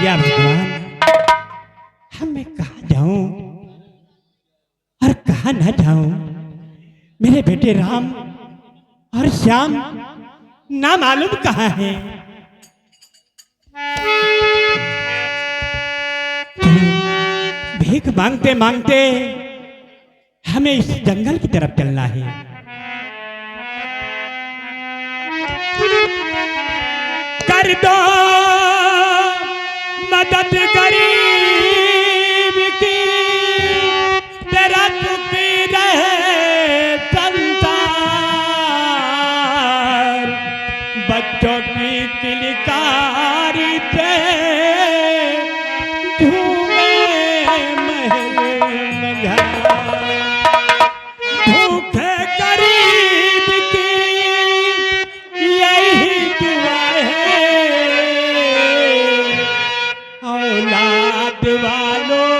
या भगवान, हम मैं कहाँ जाऊं और कहाँ न जाऊं। मेरे बेटे राम और श्याम ना मालूम कहाँ है। भीख मांगते मांगते हमें इस जंगल की तरफ चलना है। कर दो मदद गरीब की, तेरा दुखी रहे संसार। बच्चों की किलकारी से झूमे महल मझार। भूखे गरीब की यही दुआ है, औलाद वालों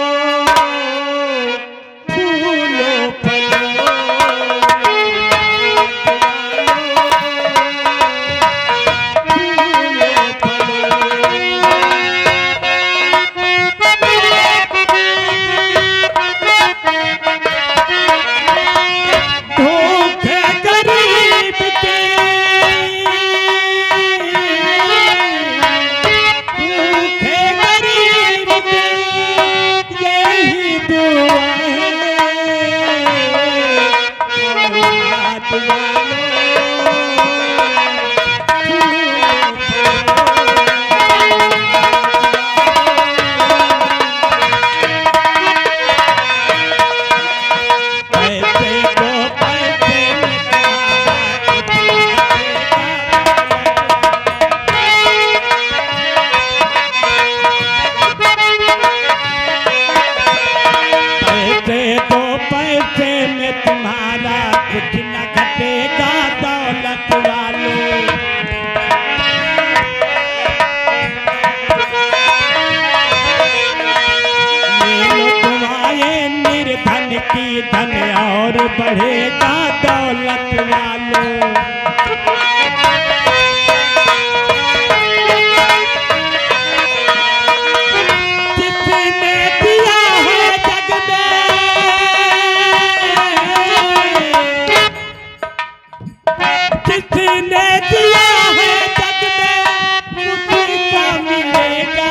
फूलो फलो। धन और बढ़ेगा दौलत वालों। जिसने दिया है जग में, जिसने दिया है जग में उसी को मिलेगा।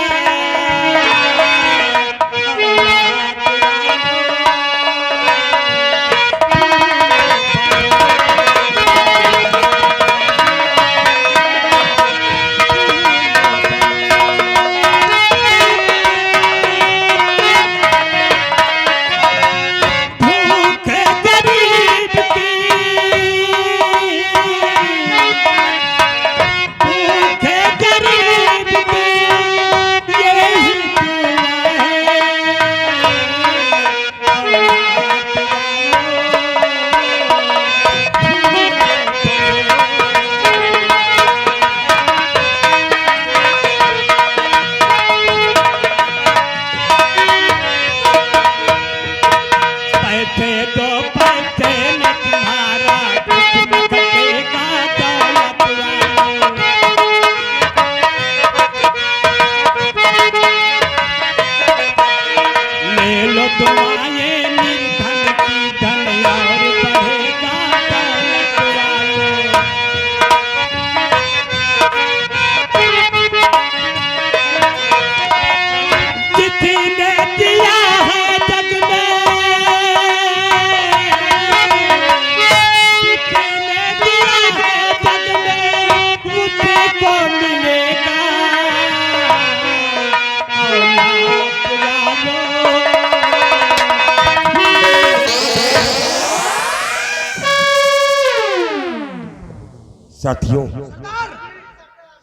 साथियों,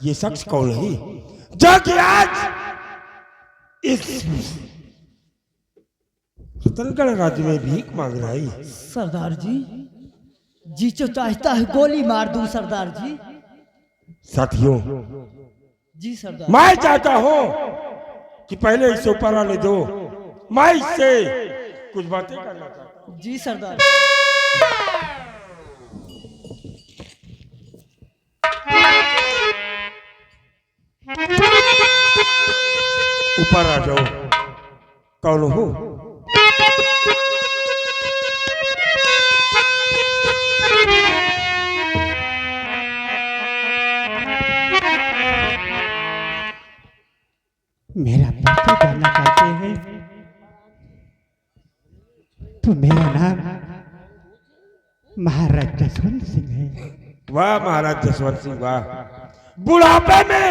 ये शख्स कौन है जो कि आज इस रतनगढ़ राज्य में भीख मांग रहा है? सरदार जी, जी जो चाहता है गोली मार दूं सरदार जी। साथियों, जी सरदार, मैं चाहता हूं कि पहले इसे ऊपर आने दो। मैं इससे कुछ बातें करना चाहता हूं। जी सरदार। ऊपर आ जाओ। कौन हो? मेरा परिचय जानना चाहते हैं तो मेरा नाम महाराज जसवंत सिंह है। वाह महाराज जसवंत सिंह वाह। बुढ़ापे में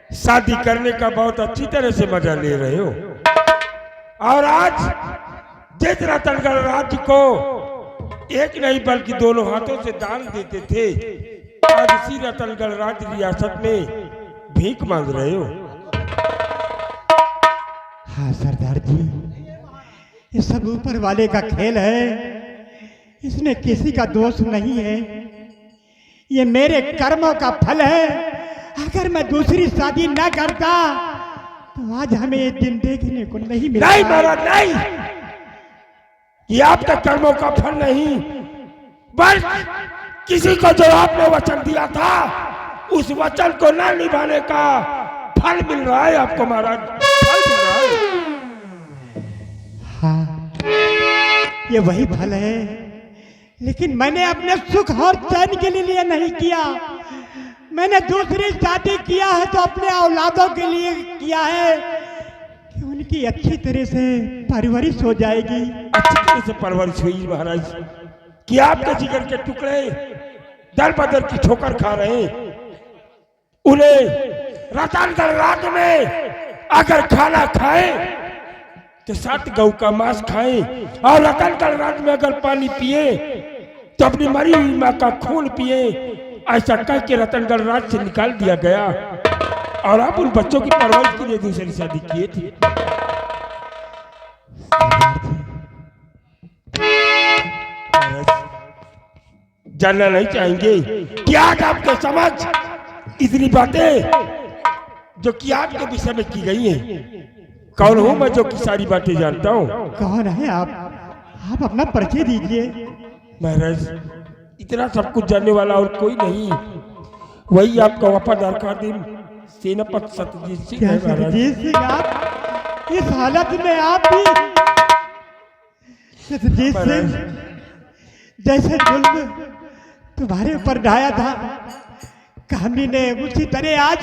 शादी करने का बहुत अच्छी तरह से मजा ले रहे हो। और आज जिस रतनगढ़ राज्य को एक नहीं बल्कि दोनों हाथों से दान देते थे, आज इसी रतनगढ़ राज्य रियासत में भीख मांग रहे हो। हाँ सरदार जी, ये सब ऊपर वाले का खेल है, इसमें किसी का दोष नहीं है। ये मेरे कर्मों का फल है। अगर मैं दूसरी शादी न करता तो आज हमें ये दिन देखने को नहीं मिला। नहीं महाराज नहीं, ये आपके कर्मों का फल नहीं, बस किसी को जो आपने वचन दिया था उस वचन को न निभाने का फल मिल रहा है आपको महाराज, फल मिल रहा है। हाँ, ये वही फल है, लेकिन मैंने अपने सुख और चैन के लिए नहीं किया। मैंने दूसरी शादी किया है तो अपने औलादों के लिए किया है कि उनकी अच्छी तरह से परवरिश हो जाएगी। अच्छी तरह से परवरिश हुई महाराज कि आपके जिगर के टुकड़े दर बदर की ठोकर खा रहे हैं। उन्हें रतनगढ़ राज्य में अगर खाना खाएं तो 7 गौ का मांस खाएं, और रतनगढ़ राज्य में अगर पानी पिए तो अपनी मरी हुई माँ का खून पिए। ऐसा कह के रतनगढ़ राज्य से निकाल दिया गया और आप उन बच्चों की परवरिश के लिए दूसरी शादी किए थे। जानना नहीं चाहेंगे कि आज आपके समझ इतनी बातें जो कि आपके विषय में की गई हैं, कौन हूं मैं जो कि सारी बातें जानता हूं? कौन है आप अपना परिचय दीजिए। महाराज इतना सब कुछ जानने वाला और कोई नहीं, वही आपका वफादार खादिम सेनापति सत्यजीत सिंह है महाराज। सत्यजीत सिंह, आप इस हालत में आप भी सत्यजीत सिंह, जैसे जुल्म तुम्हारे ऊपर ढाया था कामी ने, उसी तरह आज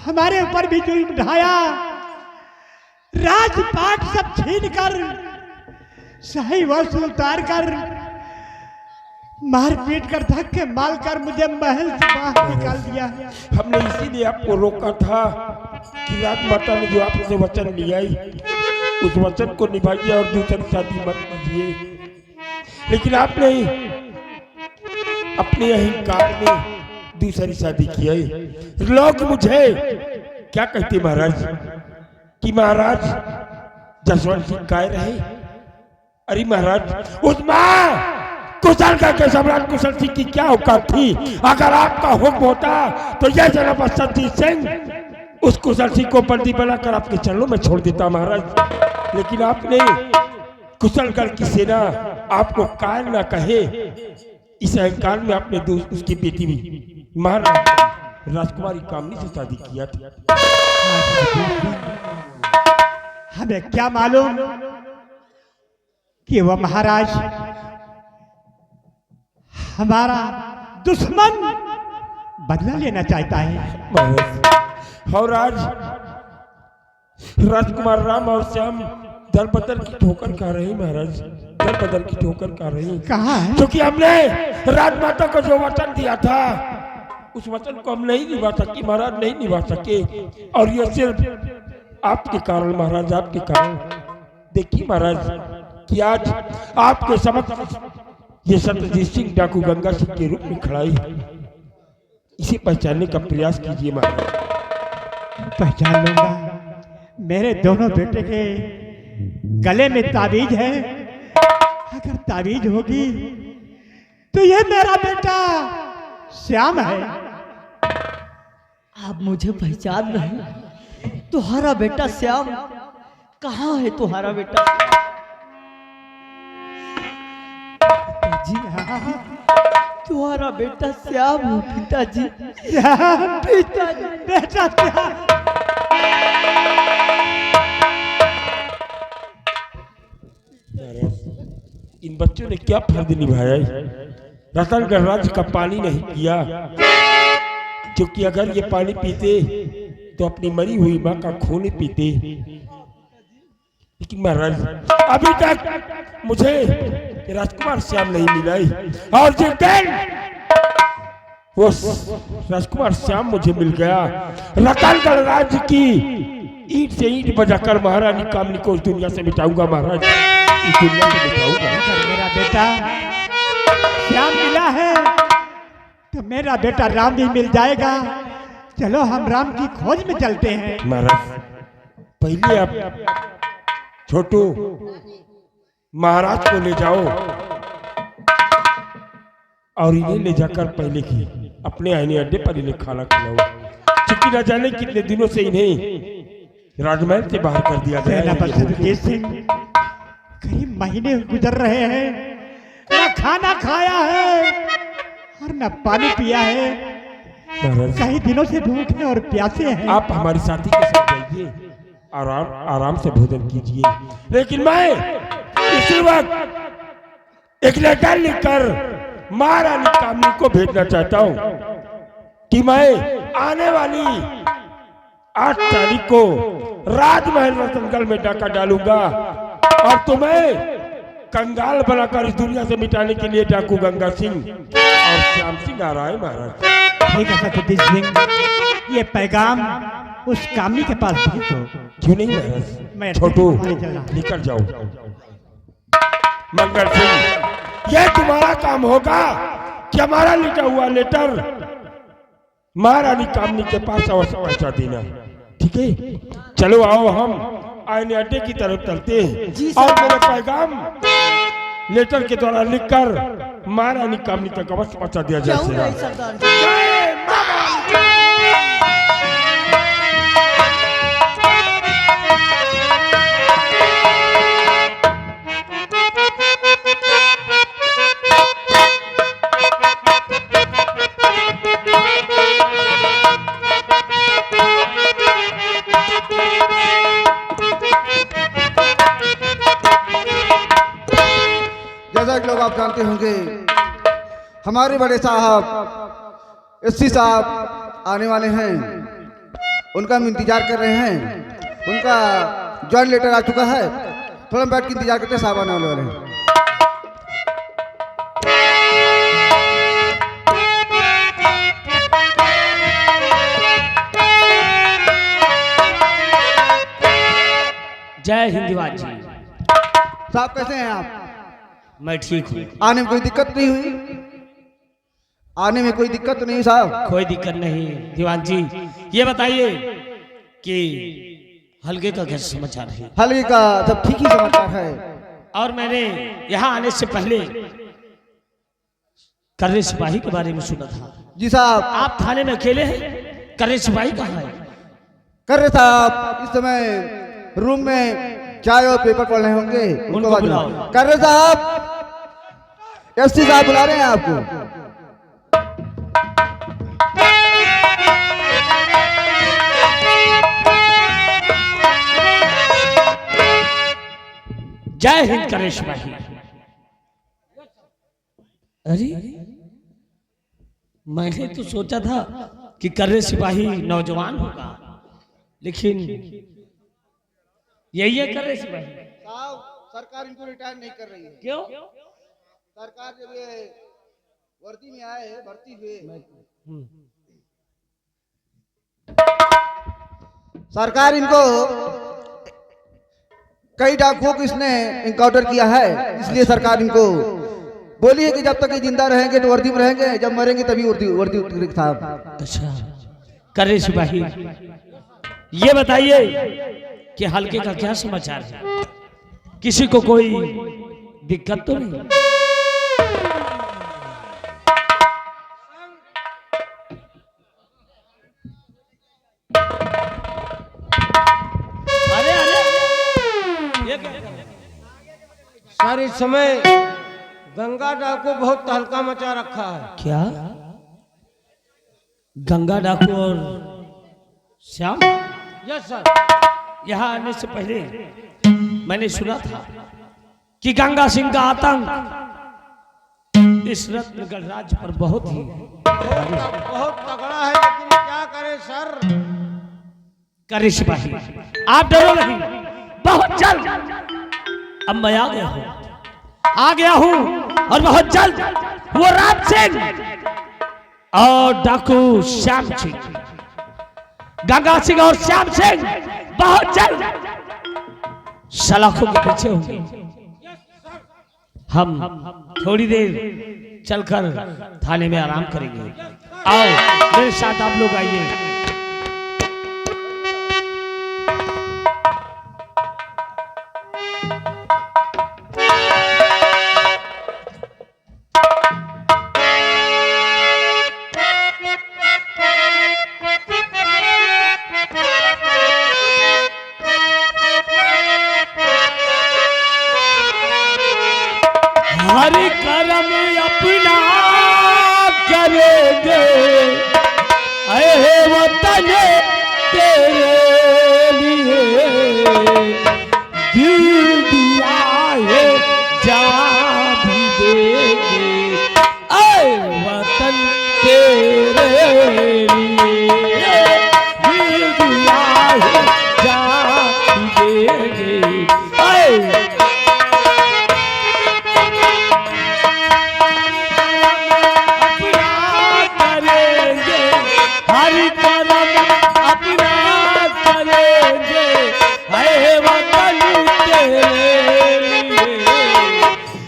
हमारे ऊपर भी जुल्म ढाया। राजपाट सब छीन कर, शाही वस्त्र उतार कर, मार पीट कर, धक्के मार कर मुझे महल से बाहर निकाल दिया। हमने इसीलिए आपको रोका था कि राजमाता ने जो आपसे वचन लिया उस वचन को निभाइए और दूसरी शादी मत कीजिए, लेकिन आपने अपने अहंकार में दूसरी शादी की है। लोग मुझे क्या कहते महाराज कि महाराज जसवंत सिंह काय रहे। अरे महाराज उस मां कुशल के सम्राट कुशल सिंह की क्या औकात थी? अगर आपका हुक्म होता तो यह जनाब सत्यजीत सिंह उस कुशल सिंह को बंदी बनाकर आपके चरणों में छोड़ देता महाराज, लेकिन आपने कुशलगढ़ की सेना आपको कायर ना कहे, इस अहंकार में आपने उसकी बेटी भी महाराज राजकुमारी कामनी से शादी किया था। हमें क्या मालूम कि वह महाराज हमारा दुश्मन बदला लेना चाहता है। और आज राजकुमार राम और श्याम दर बदर की ठोकर खा रहे हैं महाराज, दर बदर की ठोकर खा रहे हैं। कहाँ है? क्योंकि हमने राजमाता को जो वचन दिया था उस वचन को हम नहीं निभा सके महाराज, नहीं निभा सके, और ये सिर्फ आपके कारण महाराज, आपके कारण। देखिए महाराज कि आज आपके समक्ष ये सत्यजीत सिंह डाकू गंगा सिंह के रूप में खड़ा है, इसे पहचानने का प्रयास कीजिए महाराज। पहचान लूंगा। मेरे दोनों बेटे के गले में ताबीज है, अगर ताबीज होगी तो ये मेरा बेटा श्याम है। आप मुझे पहचान रहे? तुम्हारा बेटा श्याम कहाँ है? तुम्हारा बेटा जी हाँ, तुम्हारा बेटा श्याम हो पिताजी, श्याम, पिताजी, बेटा श्याम। इन बच्चों ने क्या फर्ज निभाया है? रतनगढ़ राज्य का पानी नहीं पिया, क्योंकि अगर ये पानी पीते तो अपनी मरी हुई माँ का खून पीते। लेकिन महाराज अभी तक मुझे राजकुमार श्याम नहीं मिला है, और जिस दिन वो राजकुमार श्याम मुझे मिल गया, रतनगढ़ राज्य की ईंट से ईंट बजाकर महारानी कामनी को इस दुनिया से मिटाऊंगा। महाराज इस दुनिया से मिटाऊंगा। अगर मेरा बेटा श्याम मिला है तो मेरा बेटा राम भी मिल जाएगा। चलो हम राम की खोज में चलते हैं। महाराज पहले आप छोटू महाराज को ले जाओ और इन्हें ले जाकर पहले की अपने आईने अड्डे पर इन्हें खाना खिलाओ, क्योंकि न जाने कितने दिनों से इन्हें राजमहल से बाहर कर दिया गया है। सिंह कई महीने गुजर रहे हैं, न खाना खाया है और न पानी पिया है। कई दिनों से भूखे और प्यासे हैं। आप हमारे साथी के साथ जाइए, आराम से भोजन कीजिए। लेकिन मैं इसी वक्त एक लेटर लिखकर महारानी कामनी को भेजना चाहता हूँ कि मैं आने वाली 8 तारीख को राजमहल रतनगढ़ में डाका डालूंगा और तुम्हें कंगाल बनाकर इस दुनिया से मिटाने के लिए डाकू गंगा सिंह और श्याम सिंह आ रहा है। महाराज ठीक है सतीश सिंह, ये पैगाम उस कामनी के पास भेजो। क्यों नहीं महाराज? छोटू निकल जाओ। मंगल सिंह यह तुम्हारा काम होगा कि हमारा लिखा हुआ लेटर महारानी कामनी के पास अवश्य पहुंचा देना। ठीक है, चलो आओ हम आईने अड्डे की तरफ चलते हैं और मेरा पैगाम लेटर के द्वारा लिखकर महारानी कामनी तक अवश्य पहुंचा दिया जाए। जैसा कि लोग आप जानते होंगे, हमारे बड़े साहब एससी साहब आने वाले हैं। उनका हम इंतजार कर रहे हैं। उनका ज्वाइन लेटर आ चुका है। थोड़ा बैठ के इंतजार करते हैं, साहब आने वाले हैं। जय हिंद दिवान जी। साहब कैसे हैं आप? मैं ठीक हूँ। आने में कोई दिक्कत नहीं हुई? आने में कोई दिक्कत नहीं साहब? कोई दिक्कत नहीं दीवान जी। ये बताइए कि हल्के का क्या समाचार है? हल्के का सब ठीक ही समाचार है। और मैंने यहाँ आने से पहले कर्रे सिपाही के बारे में सुना था। जी साहब। आप थाने में अकेले हैं? कर्रे सिपाही कहाँ है? कर्रे साहब इस समय रूम में चाय और पेपर पढ़ रहे होंगे। उनको बुलाओ। कर्रे साहब, एससी साहब बुला रहे हैं आपको। जय हिंद कर्रे सिपाही। अरे मैंने तो सोचा था कि कर्रे सिपाही नौजवान होगा, लेकिन यही है कर्रे सिपाही। साहब सरकार इनको रिटायर नहीं कर रही है। क्यों? सरकार जब ये वर्दी में आए हैं, भर्ती हुए, सरकार इनको कई डाकुओं को इसने इनकाउंटर किया है, इसलिए सरकार इनको बोली है कि जब तक ये जिंदा रहेंगे तो वर्दी में रहेंगे, जब मरेंगे तभी वर्दी उतरेगी साहब। अच्छा कर्रे सिपाही, ये बताइए कि हल्के का क्या समाचार है? किसी को कोई दिक्कत तो नहीं? अरे अरे ये क्या? सर इस समय गंगा डाकू बहुत तहलका मचा रखा है। क्या गंगा डाकू और श्याम? Yes sir. यहाँ आने से पहले मैंने सुना था कि गंगा सिंह का आतंक इस रत्नगढ़ राज्य पर बहुत ही बहुत तगड़ा है, लेकिन क्या करे सर। करे सिपाही, आप डरो नहीं, बहुत जल्द अब मैं आ गया हूं और बहुत जल्द वो राम सिंह और डाकू श्याम सिंह, गंगा सिंह और श्याम सिंह बहुत जल्द सलाखों के पीछे होंगे। हम थोड़ी देर चलकर थाने में आराम करेंगे। आओ मेरे साथ आप लोग आइए। हरि करम अपना करेंगे ऐ वतन तेरे लिए, दिल दिया है जान भी देंगे ऐ वतन तेरे लिए, दिल दिया है जान भी देंगे ऐ हरि करम अपना करेंगे है वतन तेरे लिए,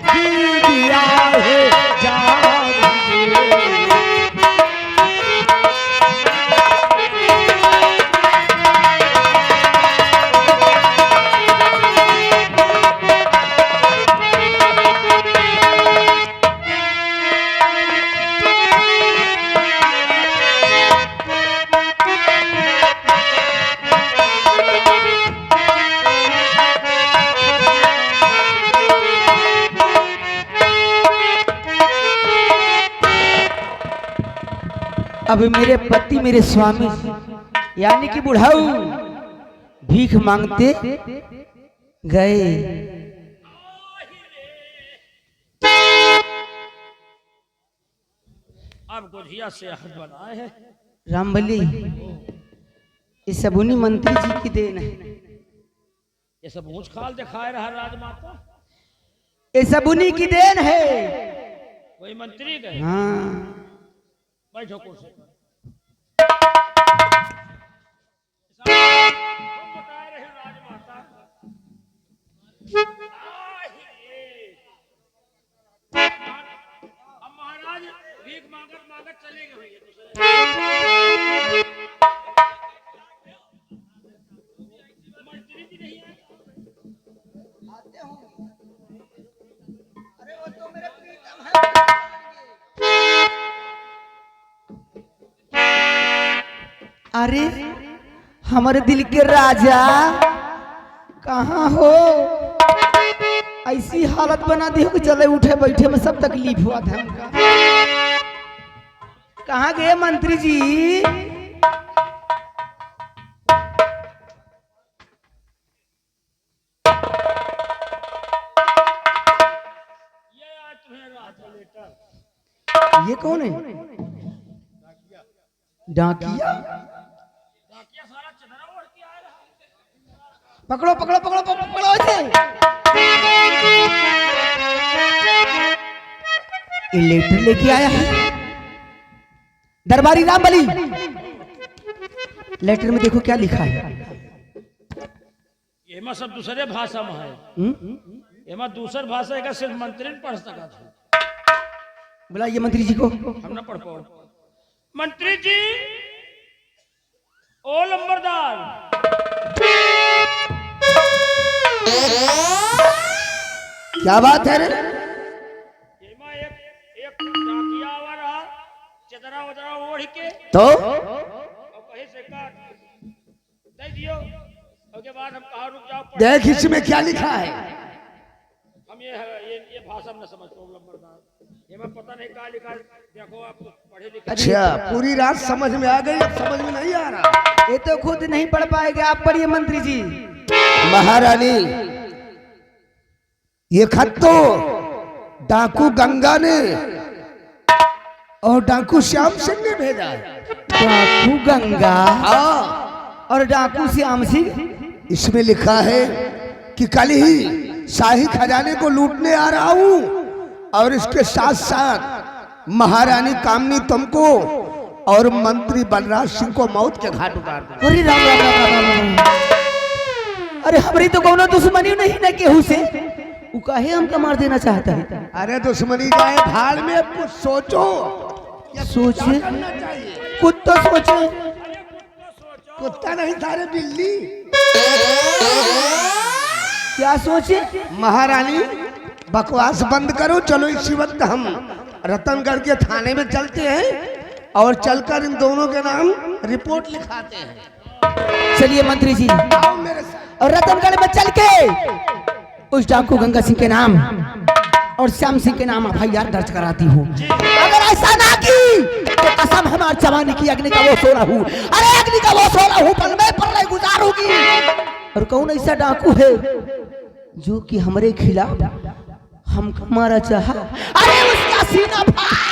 दिल दिया है जान देंगे। अब मेरे पति मेरे स्वामी यानी कि बुढ़ाऊ भीख मांगते गए। अब गोधिया से हद बनाए हैं। रामबली, ये सबुनी मंत्री जी की देन है। ये सब ऊंच खाल दिखाए रहा राजमाता, ये सबुनी की देन है। वही मंत्री गए। हाँ, बैठो कुर्सी पर। अब महाराज भीख मांगत मांगत चले गए। मंत्री भी नहीं है। अरे वो तो मेरे प्रीतम है। अरे हमारे दिल के राजा कहाँ हो? ऐसी हालत बना दी हो कि चले उठे बैठे में सब तकलीफ हुआ था हमका। कहाँ गए मंत्री जी? ये कौन है? डाकिया। पकड़ो पकड़ो पकड़ो पकड़ो इसे। ये लेटर लेके आया है दरबारी रामबली। लेटर में देखो क्या लिखा है। ये में सब दूसरे भाषा में है। ये में दूसर भाषा का सिर्फ मंत्री पढ़ सका था। बुलाइए मंत्री जी को। हम ना पढ़ पाओ। मंत्री जी, ओ लंबरदार, क्या बात है रे? एमा एक डाकिया आवा रहा, चदरा वदरा ओढ़ के तो और कहीं से काट दे दियो। उसके बाद हम कहाँ रुक जाओ। देख इसमें क्या लिखा है। हम ये भाषा में न समझ पाओ लंबरदार। ये मैं पता नहीं कहाँ लिखा है। देखो आप पढ़े लिखे। अच्छा, पूरी रात समझ में आ गई, अब समझ में नहीं आ रहा। ये तो खुद नहीं पढ़ पाएंगे, आप पढ़िए मंत्री जी। महारानी, ये खत तो डाकू गंगा ने और डाकू श्याम सिंह ने भेजा है। डाकू गंगा हाँ, और डाकू श्याम सिंह। इसमें लिखा है कि कल ही शाही खजाने को लूटने आ रहा हूं और इसके साथ साथ महारानी कामनी तुमको और मंत्री बलराज सिंह को मौत के घाट उतार दो। अरे राम राम राम राम राम राम। अरे हमारी तो कोनो दुश्मनी नहीं ना केहू से, वो काहे हमका मार देना चाहता है। अरे दुश्मनी जाए भाड़ में, कुछ सोचो। सोचे करना चाहिए। कुत्ता सोचे, कुत्ता नहीं सारे बिल्ली। क्या सोचे? महारानी बकवास बंद करो, चलो इसी वक्त हम रतनगढ़ के थाने में चलते हैं और चलकर इन दोनों के नाम रिपोर्ट लिखाते हैं। चलिए मंत्री जी, आओ मेरे साथ। और रतनगढ़ में चल के उस डाकू गंगा सिंह के नाम और श्याम सिंह के नाम एफआईआर दर्ज कराती हूँ। अगर ऐसा ना की तो कसम हमार जवानी की अग्नि का वो सोना हूँ। अरे अग्नि का वो सोना हूँ, पल में पर गुजारूंगी। और कौन ऐसा डाकू है जो कि हमारे खिलाफ हमको मारा चाहा? अरे उसका सीना फाड़।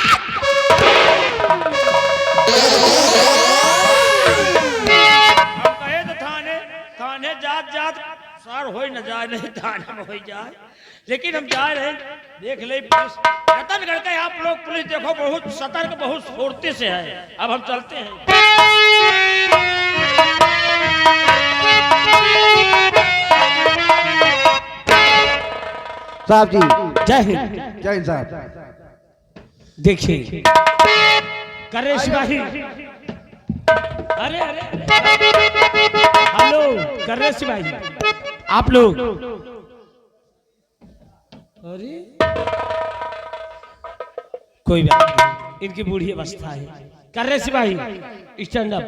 कहे तो थाने थाने जात जात सार हो न जाए, नहीं थाने में हो जाए, लेकिन हम जा रहे हैं। देख ले पुलिस, रतनगढ़ का आप लोग पुलिस देखो बहुत सतर्क, बहुत फुर्ती से है। अब हम चलते हैं। साहब जी, जय हिंद। जय हिंद साहब। देखिए करे सिपाही, अरे अरे हेलो करे सिपाही, आप लोग अरे कोई बात नहीं, इनकी बूढ़ी अवस्था है। करे सिपाही स्टैंड अप।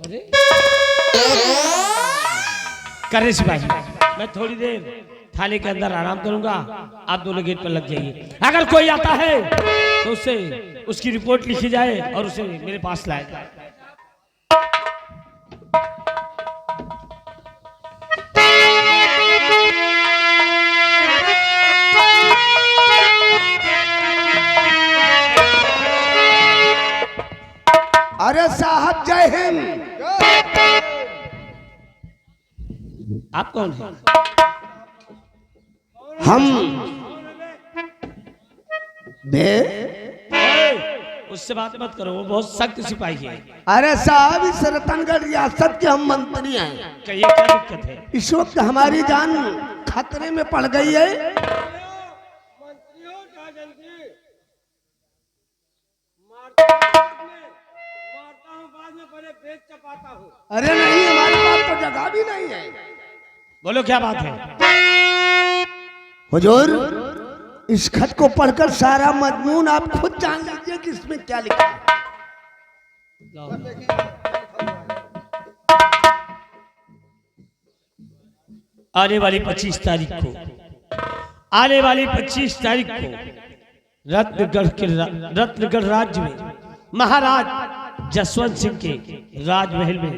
अरे करे सिपाही, मैं थोड़ी देर थाने के अंदर आराम करूंगा, आप दोनों गेट पर लग जाइए। अगर कोई आता है तो उससे उसकी रिपोर्ट लिखी जाए और उसे मेरे पास लाया जाए। अरे साहब जय हिंद। आप कौन हैं? हम बे उससे बात मत करो, वो बहुत सख्त सिपाही है। अरे साहब इस रतनगढ़ रियासत के हम मंत्री हैं। कहिए क्या दिक्कत है? इस वक्त हमारी जान खतरे में पड़ गई है। अरे नहीं, हमारे पास तो जगह भी नहीं है। बोलो क्या बात है? हुजूर इस खत को पढ़कर सारा मजमून आप खुद जान लीजिए कि इसमें क्या लिखा है। आने वाली 25 तारीख को, आने वाली 25 तारीख को रत्नगढ़ राज्य में महाराज जसवंत सिंह के राजमहल में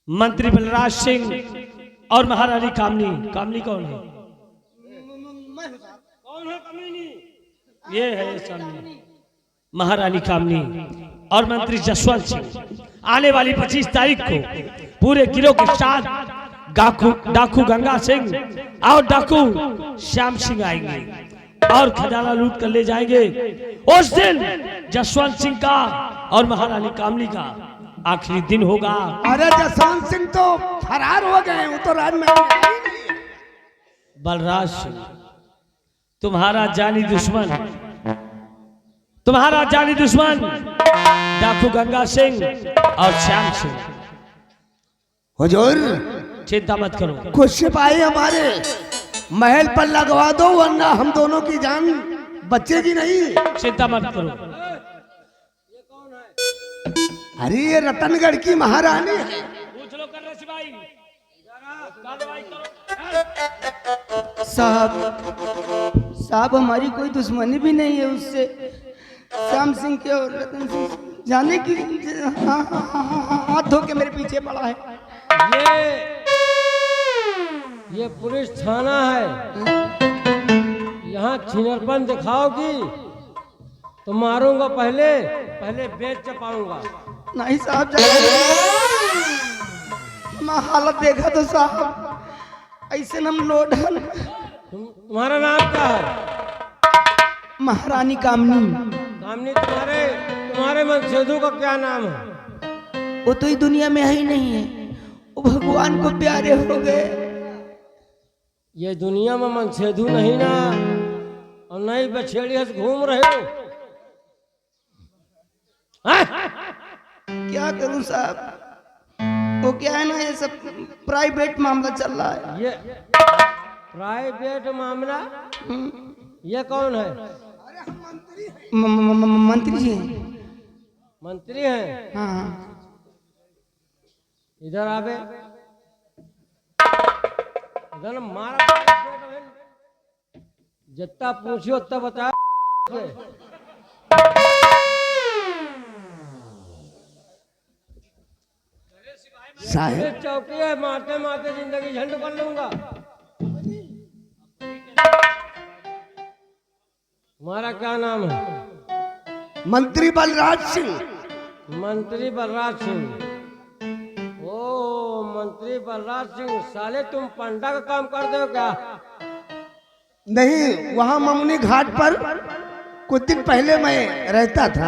मंत्री बलराज सिंह और महारानी कामनी, कामनी कौन है? कौन है कामनी? ये है सामने महारानी कामनी और मंत्री जसवंत सिंह आने वाली 25 तारीख को पूरे गिरोह के साथ डाकू गंगा सिंह और डाकू श्याम सिंह आएंगे और खजाना लूट कर ले जाएंगे। उस दिन जसवंत सिंह का और महारानी कामनी का आखिरी दिन होगा। अरे जसवंत सिंह तो फरार हो गए, वो तो राजमहल में है ही नहीं। बलराज सिंह तुम्हारा जानी दुश्मन, तुम्हारा जानी दुश्मन डाकू गंगा सिंह और श्याम सिंह। हुजूर चिंता मत करो, कुछ सिपाही हमारे महल पर लगवा दो, वरना हम दोनों की जान बचेगी नहीं। चिंता मत करो। अरे ये रतनगढ़ की महारानी है। पूछ लो कर रहे सिपाही, साहब हमारी कोई दुश्मनी भी नहीं है उससे। श्याम सिंह के और रतन सिंह जाने की हाथ धो के मेरे पीछे पड़ा है। ये पुलिस थाना है। यहाँ छिनरपन दिखाओगी तो मारूंगा, पहले पहले बेच चपाऊंगा। नहीं साहब, मैं हालत देखा तो साहब ऐसे नम लोडन। तुम्हारा नाम क्या है? महारानी कामनी। कामनी, तुम्हारे मनसेधु का क्या नाम है? वो तो इस दुनिया में है ही नहीं है, वो भगवान को प्यारे हो गए। ये दुनिया में मनसेधु नहीं ना, और नहीं बछेड़िया से घूम रहे हो। क्या करूं साहब, वो क्या है ना, ये सब प्राइवेट मामला चल रहा है। ये प्राइवेट मामला? ये कौन है? मंत्री जी हैं। मंत्री हैं? हाँ। इधर आवे, इधर मारा। जितना पूछियो उतना बता। साहब चौकी है, मारते मारते जिंदगी झंड कर लूंगा। तुम्हारा क्या नाम है? मंत्री बलराज सिंह। मंत्री बलराज सिंह। ओ मंत्री बलराज सिंह, साले तुम पंडा का काम करते हो क्या? नहीं, वहाँ ममुनी घाट पर कुछ दिन पहले मैं रहता था।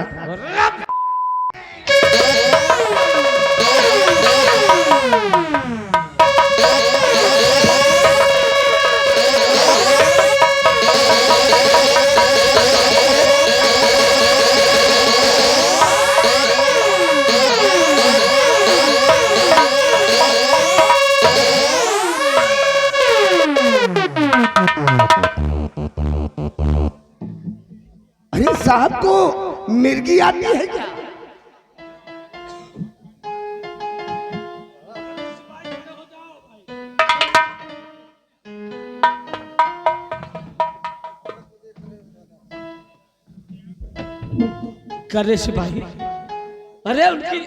अरे साहब को मिर्गी आती है क्या? करे सिपाही, अरे उनकी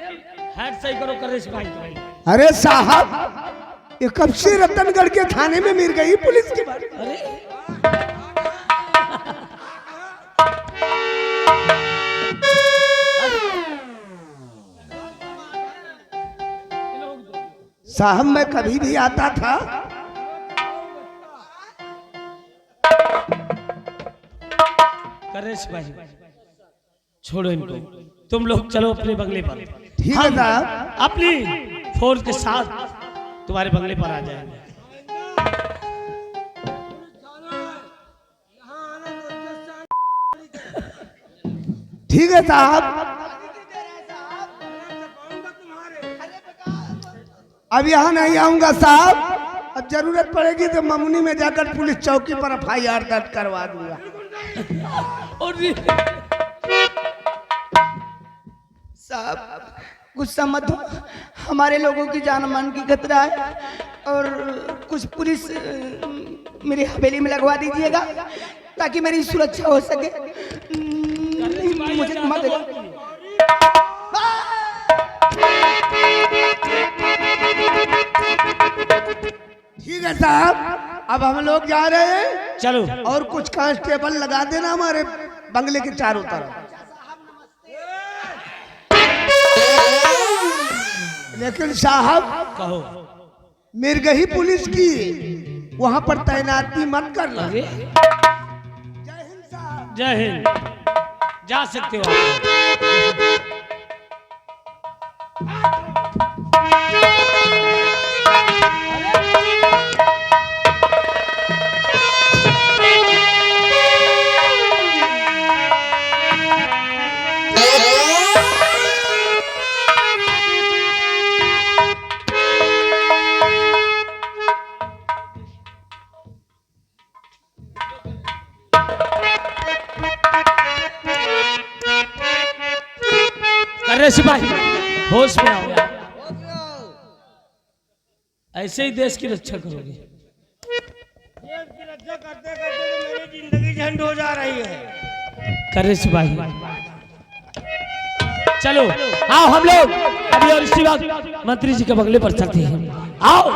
हेड सही करो। करे सिपाही, अरे साहब, ये कब से रतनगढ़ के थाने में मिल गई पुलिस की बात? अरे साहब मैं कभी भी आता था। करे सिपाही, छोड़ो इनको, तुम लोग चलो अपने बंगले पर। ठीक है साहब। अपनी फोर्स के साथ तुम्हारे बंगले पर आ जाएंगे। ठीक है साहब। अब यहाँ नहीं आऊंगा साहब। अब जरूरत पड़ेगी तो ममुनी में जाकर पुलिस चौकी पर FIR दर्ज करवा दूंगा। साहब गुस्सा मत हो, हमारे लोगों की जान मान की खतरा है, और कुछ पुलिस मेरी हवेली में लगवा दीजिएगा ताकि मेरी सुरक्षा हो सके। मुझे मत देगा। ठीक है साहब, अब हम लोग जा रहे हैं। चलो। और कुछ कांस्टेबल लगा देना हमारे बंगले के चारों तरफ। लेकिन साहब कहो। मिर्गही पुलिस की वहां पर तैनाती मत करना। अरे जय हिंद साहब। जय हिंद, जा सकते हो आप। अरे सिपाही, होश में आओ यार। ऐसे ही देश की रक्षा करोगे। देश की रक्षा करते करते तो मेरी जिंदगी झंड हो जा रही है। करे सिपाही, चलो आओ हम लोग अभी और इसी बात मंत्री जी के बंगले पर चलते हैं। आओ।